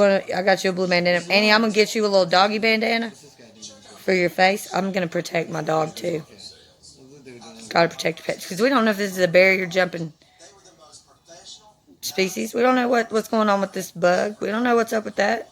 I got you a blue bandana. Annie, I'm going to get you a little doggy bandana for your face. I'm going to protect my dog, too. Gotta protect your pets. Because we don't know if this is a barrier jumping species. We don't know what's going on with this bug. We don't know what's up with that.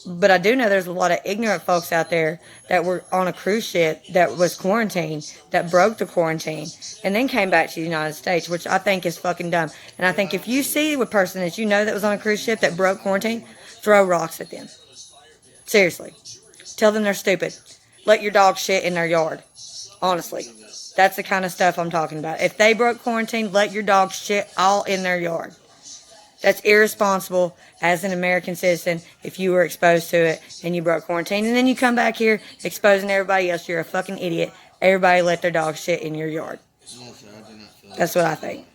But I do know there's a lot of ignorant folks out there that were on a cruise ship that was quarantined, that broke the quarantine, and then came back to the United States, which I think is fucking dumb. And I think if you see a person that you know that was on a cruise ship that broke quarantine, throw rocks at them. Seriously. Tell them they're stupid. Let your dog shit in their yard. Honestly. That's the kind of stuff I'm talking about. If they broke quarantine, let your dog shit all in their yard. That's irresponsible as an American citizen if you were exposed to it and you broke quarantine. And then you come back here exposing everybody else. You're a fucking idiot. Everybody let their dog shit in your yard. That's what I think.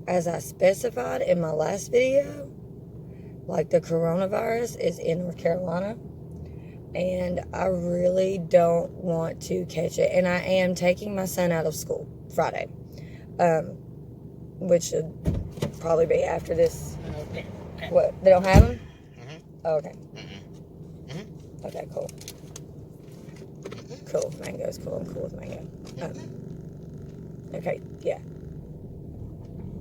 as I specified in my last video, like the coronavirus is in North Carolina, and I really don't want to catch it. And I am taking my son out of school Friday, which should probably be after this. What? They don't have them? Oh, okay. Okay, cool. Cool. Mango's cool. I'm cool with mango. Okay, yeah.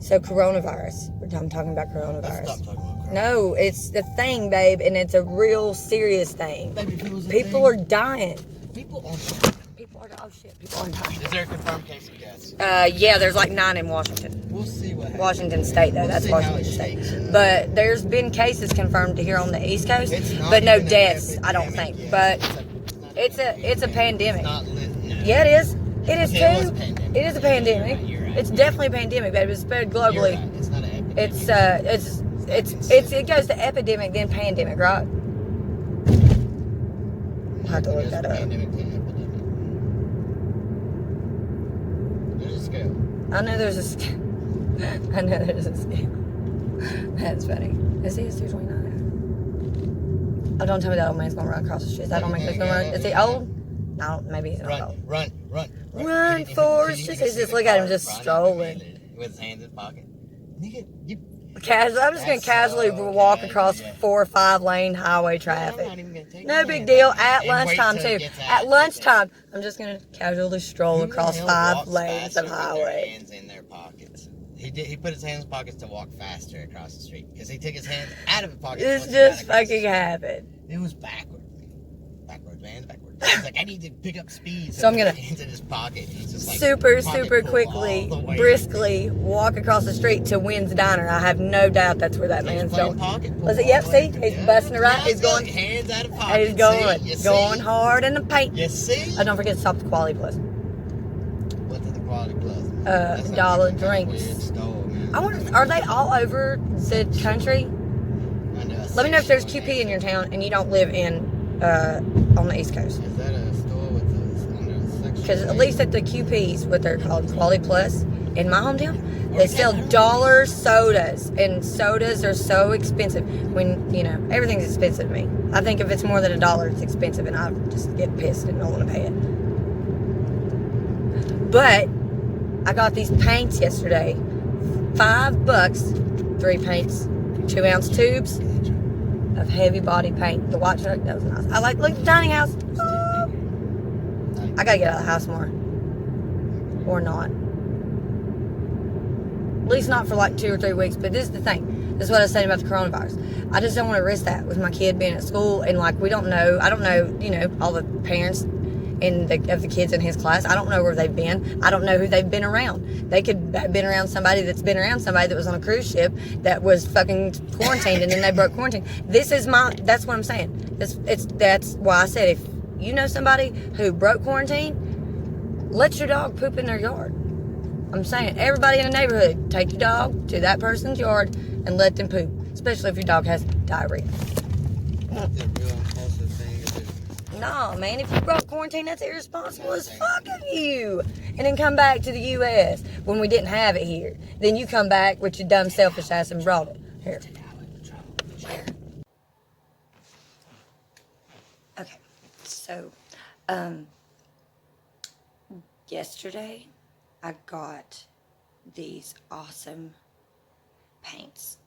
So coronavirus. I'm talking about coronavirus. Stop talking about coronavirus. No, it's the thing, babe, and it's a real serious thing. Baby, if it was a People thing, are dying. People are. People are oh shit. People are dying. Is there a confirmed case of deaths? Yeah, there's like 9 in Washington. We'll see what happens. Washington State, though. We'll That's see how Washington it State. shakes. But there's been cases confirmed here on the East Coast, It's not but no even an deaths, I don't epidemic think. yet. But it's a pandemic. It's not lit. No. Yeah, it is. It is Okay, it was a too. pandemic. It is a pandemic. You're right. It's definitely a pandemic, baby. It's spread You're globally. right. It's not an epidemic. It goes to epidemic, then pandemic, right? I have to look that up. Pandemic to epidemic. There's a scale. I know there's a scale. I know there's a scale. That's funny. Is he 229? Oh, don't tell me that old man's gonna run across the street. That don't make sense. Is he old? No, maybe he's not old. Run, Run, Forrest. Just look at him just strolling. With his hands in his pocket. Nigga, you... Casual. I'm just gonna casually walk across 4 or 5 lane highway traffic. I'm not even gonna take No my big hands deal. out At and lunchtime wait till it too. gets out. At lunchtime, I'm just gonna casually stroll Who the across hell 5 walks lanes faster of with their highway. hands in their pockets? He put his hands in his pockets to walk faster across the street because he took his hands out of his pockets. This once he got just across the fucking street. happened. It was backwards, man, backwards. He's like, I need to pick up speed. So I'm gonna hands in his pocket. He's just like super pocket pull quickly, all the way. briskly walk across the street to Wynn's Diner. I have no doubt that's where that He's man's playing going. pocket pull Was it? all Yep. the See, way. he's Yeah. busting around. He's Yeah, going. hands out of pocket. He's going. See? You Going see? hard in the paint. You see? Oh, don't forget to stop the Quality Plus. What's the Quality Plus? Dollar drinks. Weird store, man. I wonder, are they all over the country? Let me know if there's QP in your town and you don't live in on the East Coast. Is that a store with under the section? Because at least at the QPs, what they're called, Quality Plus, in my hometown, they sell dollar sodas, and sodas are so expensive. When everything's expensive to me. I think if it's more than $1, it's expensive, and I just get pissed and don't want to pay it. But I got these paints yesterday, $5, 3 paints, 2-ounce tubes of heavy body paint. The white truck, that was nice. I like, look at the tiny house. Oh. I gotta get out of the house more. Or not. At least not for like 2 or 3 weeks. But this is the thing. This is what I was saying about the coronavirus. I just don't want to risk that with my kid being at school. And like, we don't know. I don't know, all the parents of the kids in his class. I don't know where they've been. I don't know who they've been around. They could have been around somebody that's been around somebody that was on a cruise ship that was fucking quarantined and then they broke quarantine. That's what I'm saying. That's why I said if you know somebody who broke quarantine, let your dog poop in their yard. I'm saying everybody in the neighborhood, take your dog to that person's yard and let them poop, especially if your dog has diarrhea. No, man, if you broke quarantine, that's irresponsible as fuck of you. And then come back to the U.S. when we didn't have it here. Then you come back with your dumb, selfish ass and brought it. Here. Okay, so, yesterday I got these awesome paints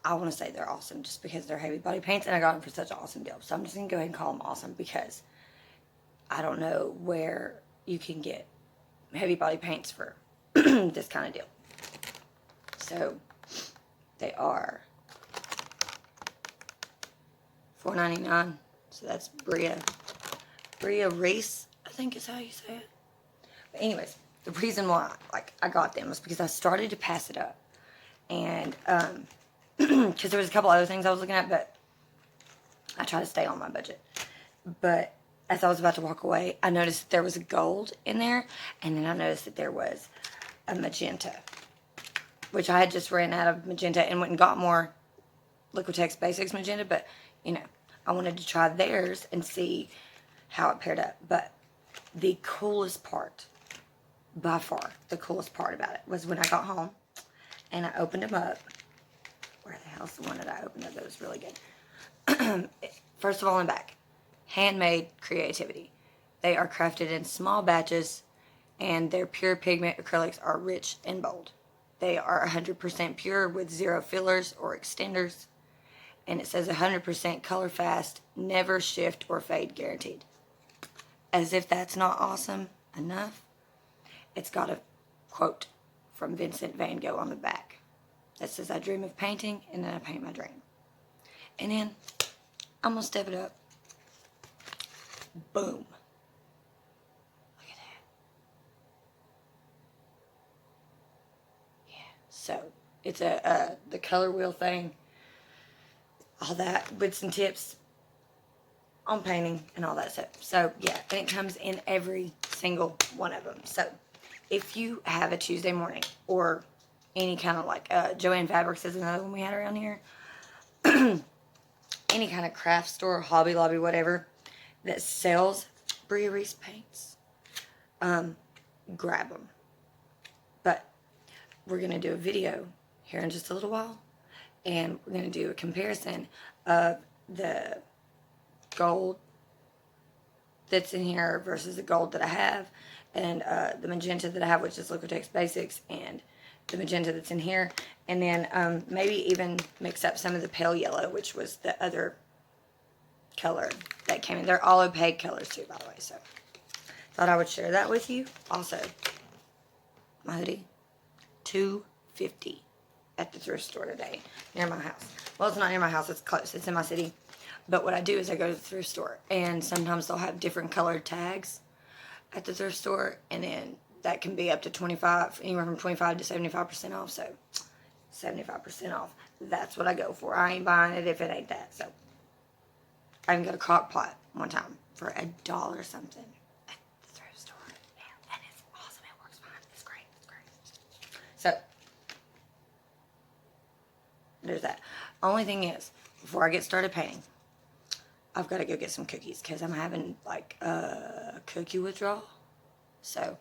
I want to say they're awesome just because they're heavy body paints, and I got them for such an awesome deal. So I'm just going to go ahead and call them awesome because I don't know where you can get heavy body paints for this kind of deal. So they are $4.99. So that's Bria Reese, I think is how you say it. But anyways, the reason why I got them was because I started to pass it up. And because there was a couple other things I was looking at, but I try to stay on my budget. But as I was about to walk away, I noticed that there was a gold in there, and then I noticed that there was a magenta, which I had just ran out of magenta and went and got more Liquitex Basics magenta, but I wanted to try theirs and see how it paired up. But the coolest part, by far, the coolest part about it was when I got home and I opened them up. Where the hell's the one that I opened up that was really good? First of all, in the back, handmade creativity. They are crafted in small batches, and their pure pigment acrylics are rich and bold. They are 100% pure with zero fillers or extenders, and it says 100% color fast, never shift or fade guaranteed. As if that's not awesome enough, it's got a quote from Vincent van Gogh on the back that says, I dream of painting and then I paint my dream. And then I'm going to step it up. Boom. Look at that. Yeah. So it's the color wheel thing, all that, with some tips on painting and all that stuff. So yeah, and it comes in every single one of them. So if you have a Tuesday morning or any kind of like Joanne Fabrics is another one we had around here, any kind of craft store, Hobby Lobby, whatever, that sells Bria Reese paints, grab them. But we're going to do a video here in just a little while, and we're going to do a comparison of the gold that's in here versus the gold that I have, and the magenta that I have, which is Liquitex Basics, and the magenta that's in here, and then maybe even mix up some of the pale yellow, which was the other color that came in. They're all opaque colors too, by the way, so thought I would share that with you. Also, my hoodie, $2.50 at the thrift store today near my house. Well, it's not near my house, it's close, it's in my city. But what I do is I go to the thrift store, and sometimes they'll have different colored tags at the thrift store, and then that can be up to 25, anywhere from 25 to 75% off. So 75% off, that's what I go for. I ain't buying it if it ain't that. So I even got a crock pot one time for $1 something at the thrift store. Yeah, and it's awesome. It works fine. It's great. It's great. So there's that. Only thing is, before I get started painting, I've got to go get some cookies because I'm having like a cookie withdrawal. So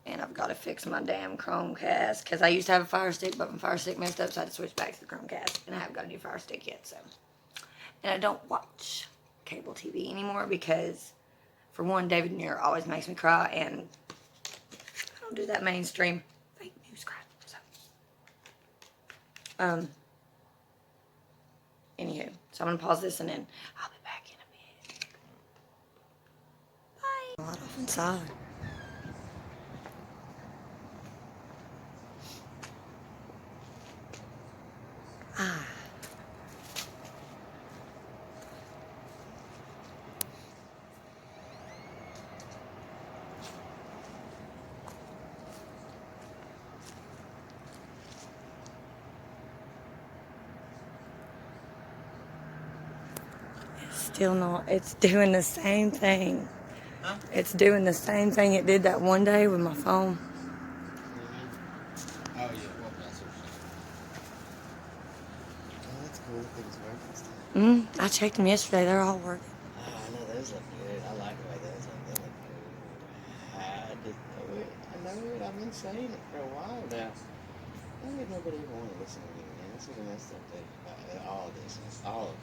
and I've got to fix my damn Chromecast because I used to have a Fire Stick, but my Fire Stick messed up, so I had to switch back to the Chromecast, and I haven't got a new Fire Stick yet. So, and I don't watch cable TV anymore because, for one, David Muir always makes me cry, and I don't do that mainstream fake news crap. So, anywho, so I'm gonna pause this, and then I'll be back in a bit. Bye. A lot off inside. Still not. It's doing the same thing. Huh? It's doing the same thing it did that one day with my phone. Oh, yeah. Well, that's what oh, that's cool. I think it's working still. I checked them yesterday. They're all working. Oh, I know those look good. I like the way those look. They look good. I just know it. I know it. I've been saying it for a while now. I think nobody even want to listen to me, man. This is the messed up thing about all of this. All of it.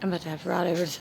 I'm about to have to ride over to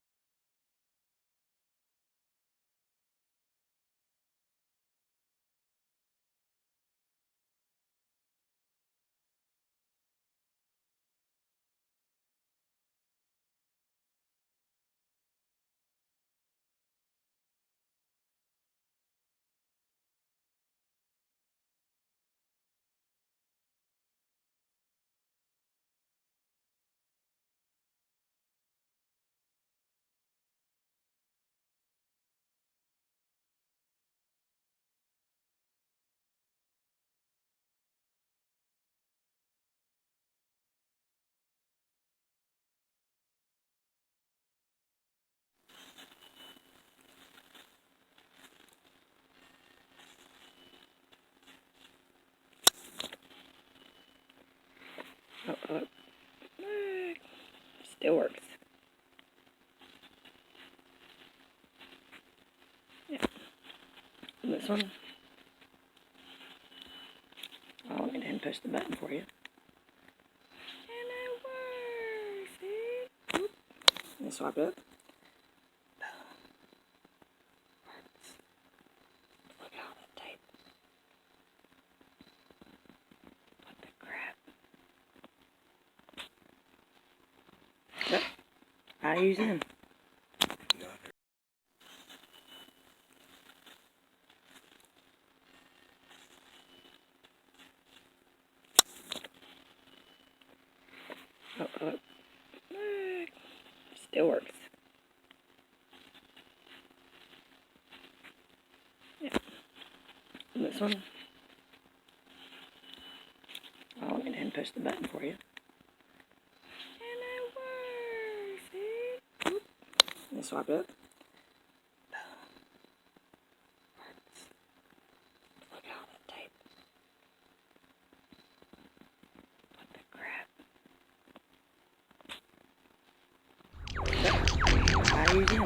This one. Oh, let me go ahead and push the button for you. And it works, see? Oop. Let me swap it up. Look at all that tape. What the crap? Yep. I use them. Oh. Still works. Yeah. And this one. Oh, let me go ahead and push the button for you. And it works, see? Oop. Let me swap it up. Look at all that tape. What the crap? I use them.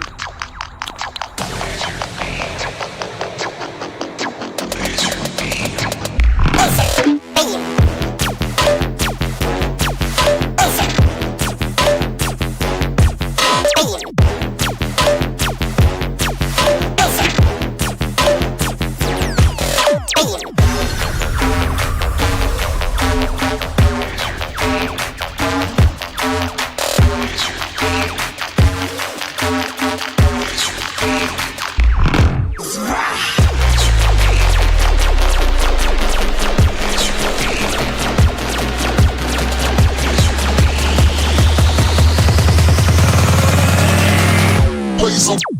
Please.